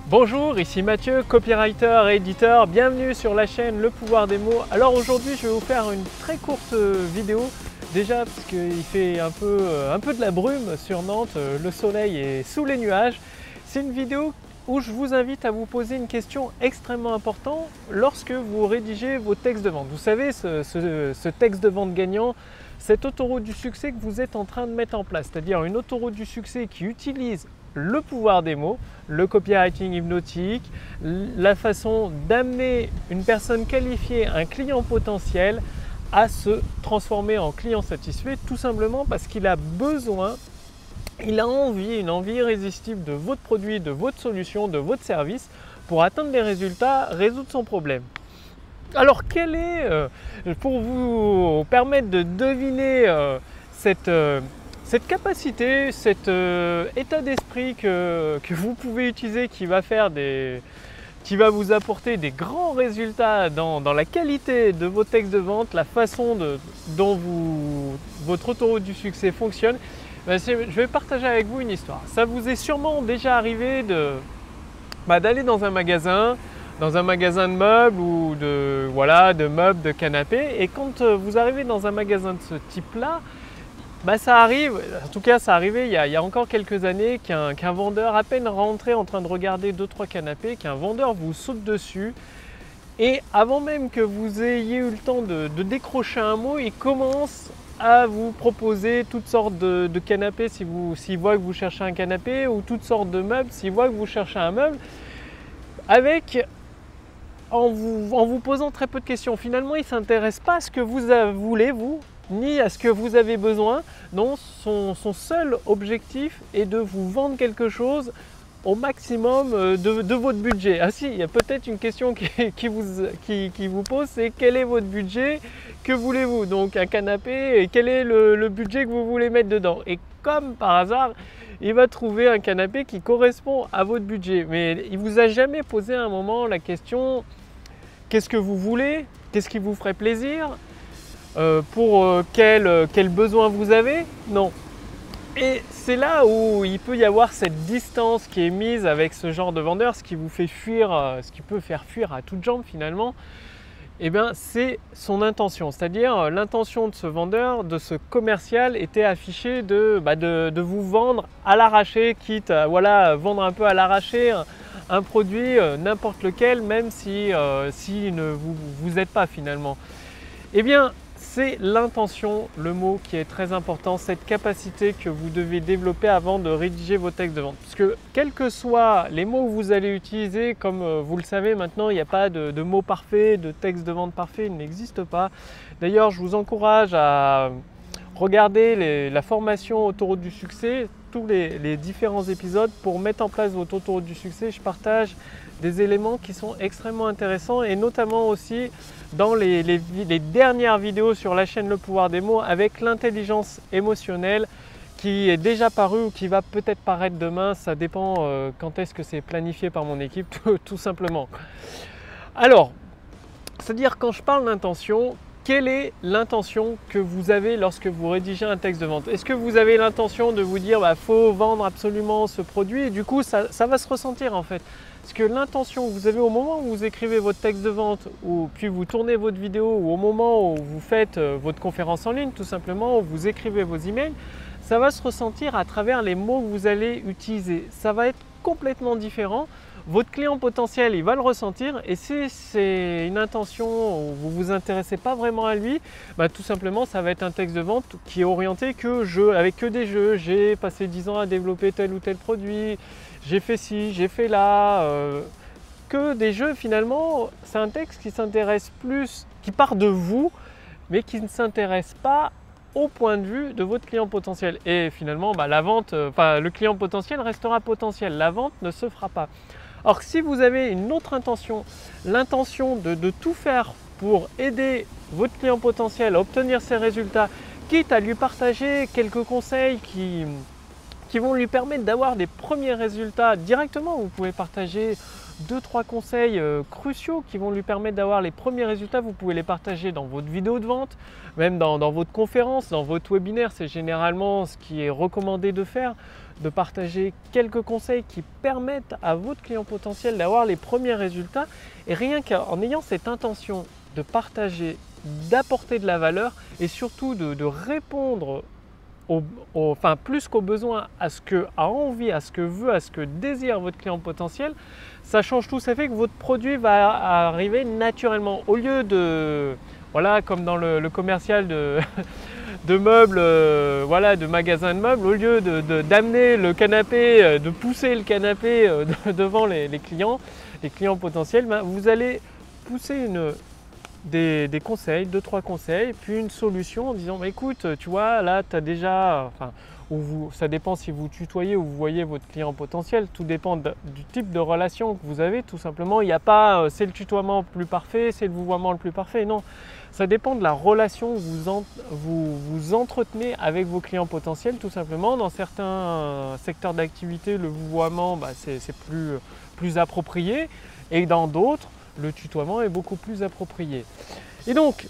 Bonjour, ici Mathieu, copywriter et éditeur. Bienvenue sur la chaîne Le Pouvoir des Mots. Alors aujourd'hui, je vais vous faire une très courte vidéo. Déjà parce qu'il fait un peu de la brume sur Nantes, le soleil est sous les nuages. C'est une vidéo où je vous invite à vous poser une question extrêmement importante lorsque vous rédigez vos textes de vente. Vous savez, ce texte de vente gagnant, cette autoroute du succès que vous êtes en train de mettre en place, c'est-à-dire une autoroute du succès qui utilise le pouvoir des mots, le copywriting hypnotique, la façon d'amener une personne qualifiée, un client potentiel, à se transformer en client satisfait, tout simplement parce qu'il a besoin, il a envie, une envie irrésistible de votre produit, de votre solution, de votre service pour atteindre des résultats, résoudre son problème. Alors quel est, pour vous permettre de deviner cette capacité, cet état d'esprit que vous pouvez utiliser qui va vous apporter des grands résultats dans la qualité de vos textes de vente, la façon dont votre autoroute du succès fonctionne, je vais partager avec vous une histoire. Ça vous est sûrement déjà arrivé d'aller dans un magasin de meubles ou de meubles, de canapés, et quand vous arrivez dans un magasin de ce type-là, ça arrive, en tout cas ça arrivait il y a encore quelques années, qu'un vendeur, à peine rentré en train de regarder 2-3 canapés, qu'un vendeur vous saute dessus et avant même que vous ayez eu le temps de décrocher un mot, il commence à vous proposer toutes sortes de canapés s'il voit que vous cherchez un canapé, ou toutes sortes de meubles s'il voit que vous cherchez un meuble, en vous posant très peu de questions. Finalement, il ne s'intéresse pas à ce que vous voulez, vous, ni à ce que vous avez besoin. Non, son seul objectif est de vous vendre quelque chose au maximum de votre budget. Ah si, il y a peut-être une question qui vous pose, c'est quel est votre budget, que voulez-vous? Donc un canapé, et quel est le budget que vous voulez mettre dedans? Et comme par hasard, il va trouver un canapé qui correspond à votre budget. Mais il ne vous a jamais posé à un moment la question: qu'est-ce que vous voulez? Qu'est-ce qui vous ferait plaisir? Pour quel besoin vous avez? Non. Et c'est là où il peut y avoir cette distance qui est mise avec ce genre de vendeur, ce qui vous fait fuir, ce qui peut faire fuir à toutes jambes finalement. Eh bien, c'est son intention, c'est-à-dire l'intention de ce vendeur, de ce commercial, était affichée de vous vendre à l'arraché, quitte à vendre un peu à l'arraché un produit, n'importe lequel, même si ne vous aide pas finalement. Eh bien, c'est l'intention, le mot qui est très important, cette capacité que vous devez développer avant de rédiger vos textes de vente. Parce que quels que soient les mots que vous allez utiliser, comme vous le savez maintenant, il n'y a pas de mots parfaits, de texte de vente parfait, il n'existe pas. D'ailleurs, je vous encourage à regarder la formation Autoroute du succès, tous les différents épisodes pour mettre en place votre autoroute du succès. Je partage des éléments qui sont extrêmement intéressants, et notamment aussi dans les dernières vidéos sur la chaîne Le Pouvoir des Mots avec l'intelligence émotionnelle, qui est déjà paru ou qui va peut-être paraître demain, ça dépend quand est-ce que c'est planifié par mon équipe tout simplement. Alors, c'est-à-dire, quand je parle d'intention, quelle est l'intention que vous avez lorsque vous rédigez un texte de vente? Est-ce que vous avez l'intention de vous dire faut vendre absolument ce produit, et du coup ça va se ressentir en fait? Parce que l'intention que vous avez au moment où vous écrivez votre texte de vente, ou puis vous tournez votre vidéo, ou au moment où vous faites votre conférence en ligne, tout simplement, où vous écrivez vos emails, ça va se ressentir à travers les mots que vous allez utiliser. Ça va être complètement différent. Votre client potentiel, il va le ressentir, et si c'est une intention où vous ne vous intéressez pas vraiment à lui, tout simplement ça va être un texte de vente qui est orienté avec que des jeux. J'ai passé 10 ans à développer tel ou tel produit, j'ai fait ci, j'ai fait là, que des jeux finalement. C'est un texte qui s'intéresse plus, qui part de vous, mais qui ne s'intéresse pas au point de vue de votre client potentiel. Et finalement, la vente, le client potentiel restera potentiel, la vente ne se fera pas. Or, si vous avez une autre intention, l'intention de tout faire pour aider votre client potentiel à obtenir ses résultats, quitte à lui partager quelques conseils qui vont lui permettre d'avoir des premiers résultats directement, vous pouvez partager 2-3 conseils cruciaux qui vont lui permettre d'avoir les premiers résultats. Vous pouvez les partager dans votre vidéo de vente, même dans votre conférence, dans votre webinaire. C'est généralement ce qui est recommandé de faire, de partager quelques conseils qui permettent à votre client potentiel d'avoir les premiers résultats. Et rien qu'en ayant cette intention de partager, d'apporter de la valeur et surtout de répondre enfin plus qu'aux besoins, à ce que a envie, à ce que veut, à ce que désire votre client potentiel, ça change tout. Ça fait que votre produit va arriver naturellement. Au lieu de, voilà, comme dans le commercial de meubles, voilà, de magasins de meubles, au lieu d'amener le canapé, de pousser le canapé devant les clients potentiels, ben, vous allez pousser des conseils, 2-3 conseils, puis une solution en disant bah, écoute, tu vois, là tu as déjà, enfin, ça dépend si vous tutoyez ou vous voyez votre client potentiel, tout dépend du type de relation que vous avez, tout simplement. Il n'y a pas c'est le tutoiement le plus parfait, c'est le vouvoiement le plus parfait, non. Ça dépend de la relation que vous entretenez avec vos clients potentiels, tout simplement. Dans certains secteurs d'activité, le vouvoiement, bah, c'est plus approprié, et dans d'autres, le tutoiement est beaucoup plus approprié. Et donc,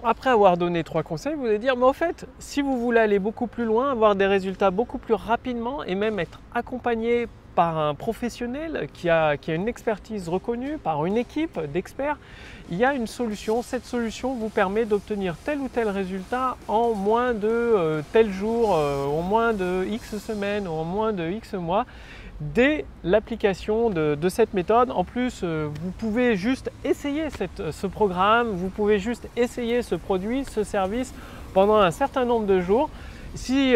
après avoir donné 3 conseils, vous allez dire, mais en fait, si vous voulez aller beaucoup plus loin, avoir des résultats beaucoup plus rapidement et même être accompagné par un professionnel qui a une expertise reconnue, par une équipe d'experts, il y a une solution. Cette solution vous permet d'obtenir tel ou tel résultat en moins de tel jour, en moins de X semaines, en moins de X mois. Dès l'application de cette méthode. En plus, vous pouvez juste essayer ce programme, vous pouvez juste essayer ce produit, ce service pendant un certain nombre de jours. Si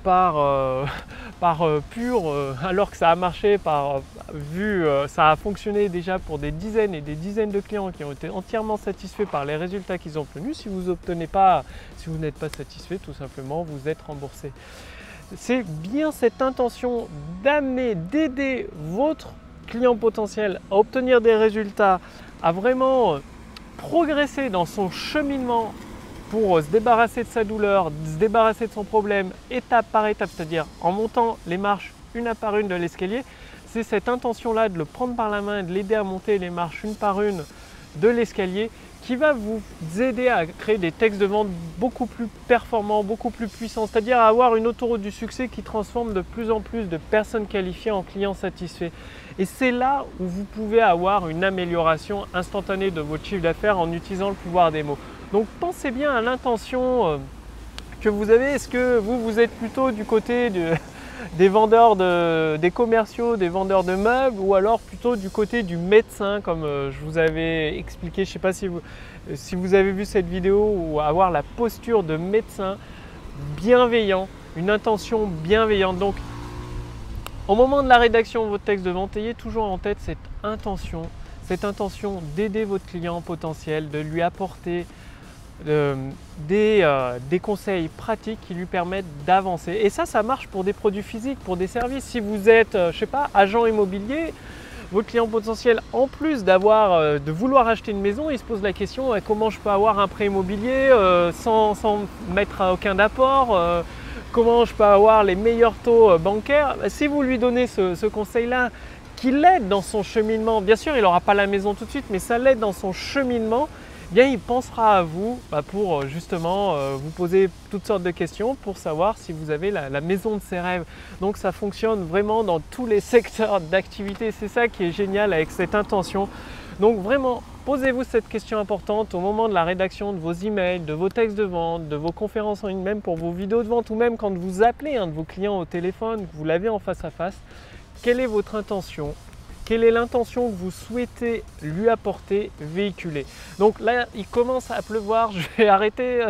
par pur, alors que ça a marché, ça a fonctionné déjà pour des dizaines et des dizaines de clients qui ont été entièrement satisfaits par les résultats qu'ils ont obtenus, si vous n'êtes pas satisfait, tout simplement, vous êtes remboursé. C'est bien cette intention d'aider votre client potentiel à obtenir des résultats, à vraiment progresser dans son cheminement pour se débarrasser de sa douleur, se débarrasser de son problème étape par étape, c'est-à-dire en montant les marches une par une de l'escalier. C'est cette intention-là de le prendre par la main et de l'aider à monter les marches une par une de l'escalier qui va vous aider à créer des textes de vente beaucoup plus performants, beaucoup plus puissants, c'est-à-dire à avoir une autoroute du succès qui transforme de plus en plus de personnes qualifiées en clients satisfaits. Et c'est là où vous pouvez avoir une amélioration instantanée de votre chiffre d'affaires en utilisant le pouvoir des mots. Donc pensez bien à l'intention que vous avez. Est-ce que vous êtes plutôt du côté des vendeurs, des commerciaux, des vendeurs de meubles, ou alors plutôt du côté du médecin, comme je vous avais expliqué. Je ne sais pas si vous avez vu cette vidéo, ou avoir la posture de médecin bienveillant, une intention bienveillante. Donc au moment de la rédaction de votre texte de vente, ayez toujours en tête cette intention d'aider votre client potentiel, de lui apporter des conseils pratiques qui lui permettent d'avancer. Et ça marche pour des produits physiques, pour des services. Si vous êtes, je sais pas, agent immobilier, votre client potentiel, en plus de vouloir acheter une maison, il se pose la question comment je peux avoir un prêt immobilier sans mettre aucun apport, comment je peux avoir les meilleurs taux bancaires. Si vous lui donnez ce conseil-là, qui l'aide dans son cheminement, bien sûr il n'aura pas la maison tout de suite, mais ça l'aide dans son cheminement, bien il pensera à vous pour justement vous poser toutes sortes de questions pour savoir si vous avez la maison de ses rêves. Donc ça fonctionne vraiment dans tous les secteurs d'activité. C'est ça qui est génial avec cette intention. Donc vraiment, posez-vous cette question importante au moment de la rédaction de vos emails, de vos textes de vente, de vos conférences en ligne, même pour vos vidéos de vente, ou même quand vous appelez un de vos clients au téléphone, que vous l'avez en face à face. Quelle est votre intention ? Quelle est l'intention que vous souhaitez lui apporter, véhiculer? Donc là, il commence à pleuvoir. Je vais arrêter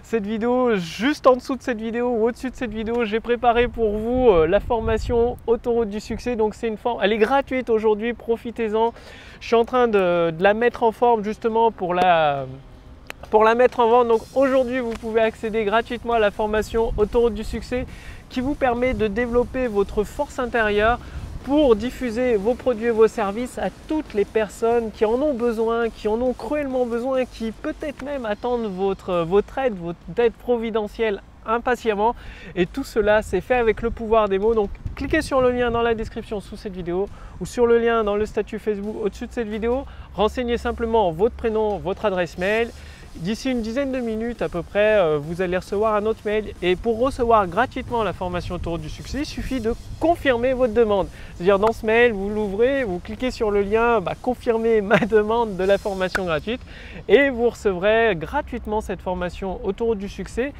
cette vidéo juste en dessous de cette vidéo ou au-dessus de cette vidéo. J'ai préparé pour vous la formation Autoroute du succès. Donc c'est une forme, elle est gratuite aujourd'hui, profitez-en. Je suis en train de la mettre en forme justement pour la mettre en vente. Donc aujourd'hui, vous pouvez accéder gratuitement à la formation Autoroute du succès qui vous permet de développer votre force intérieure pour diffuser vos produits et vos services à toutes les personnes qui en ont besoin, qui en ont cruellement besoin, qui peut-être même attendent votre aide providentielle impatiemment. Et tout cela, c'est fait avec le pouvoir des mots. Donc cliquez sur le lien dans la description sous cette vidéo ou sur le lien dans le statut Facebook au-dessus de cette vidéo. Renseignez simplement votre prénom, votre adresse mail. D'ici une dizaine de minutes à peu près, vous allez recevoir un autre mail. Et pour recevoir gratuitement la formation Autoroute du succès, il suffit de confirmer votre demande. C'est-à-dire dans ce mail, vous l'ouvrez, vous cliquez sur le lien « Confirmer ma demande de la formation gratuite » et vous recevrez gratuitement cette formation Autoroute du succès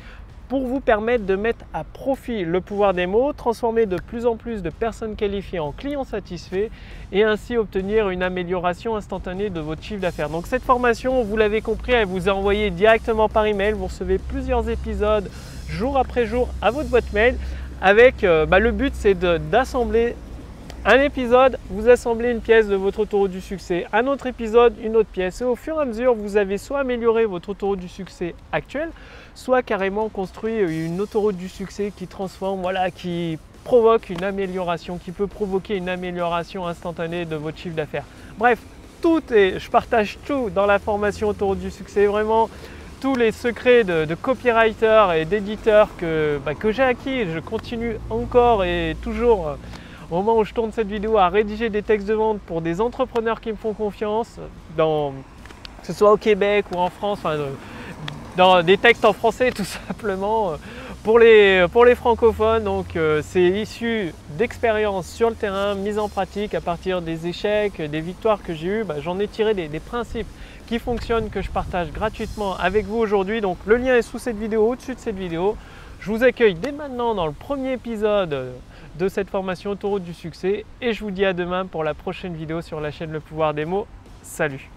pour vous permettre de mettre à profit le pouvoir des mots, transformer de plus en plus de personnes qualifiées en clients satisfaits et ainsi obtenir une amélioration instantanée de votre chiffre d'affaires. Donc cette formation, vous l'avez compris, elle vous est envoyée directement par email. Vous recevez plusieurs épisodes jour après jour à votre boîte mail avec le but c'est d'assembler un épisode, vous assemblez une pièce de votre autoroute du succès, un autre épisode, une autre pièce. Et au fur et à mesure, vous avez soit amélioré votre autoroute du succès actuelle, soit carrément construit une autoroute du succès qui transforme, qui provoque une amélioration, qui peut provoquer une amélioration instantanée de votre chiffre d'affaires. Bref, je partage tout dans la formation autoroute du succès, vraiment tous les secrets de copywriter et d'éditeur que j'ai acquis. Je continue encore et toujours au moment où je tourne cette vidéo à rédiger des textes de vente pour des entrepreneurs qui me font confiance, que ce soit au Québec ou en France, dans des textes en français tout simplement pour les francophones. Donc c'est issu d'expériences sur le terrain, mise en pratique à partir des échecs, des victoires que j'ai eues. J'en ai tiré des principes qui fonctionnent, que je partage gratuitement avec vous aujourd'hui. Donc le lien est sous cette vidéo, au-dessus de cette vidéo. Je vous accueille dès maintenant dans le premier épisode de cette formation Autoroute du succès et je vous dis à demain pour la prochaine vidéo sur la chaîne Le Pouvoir des mots. Salut!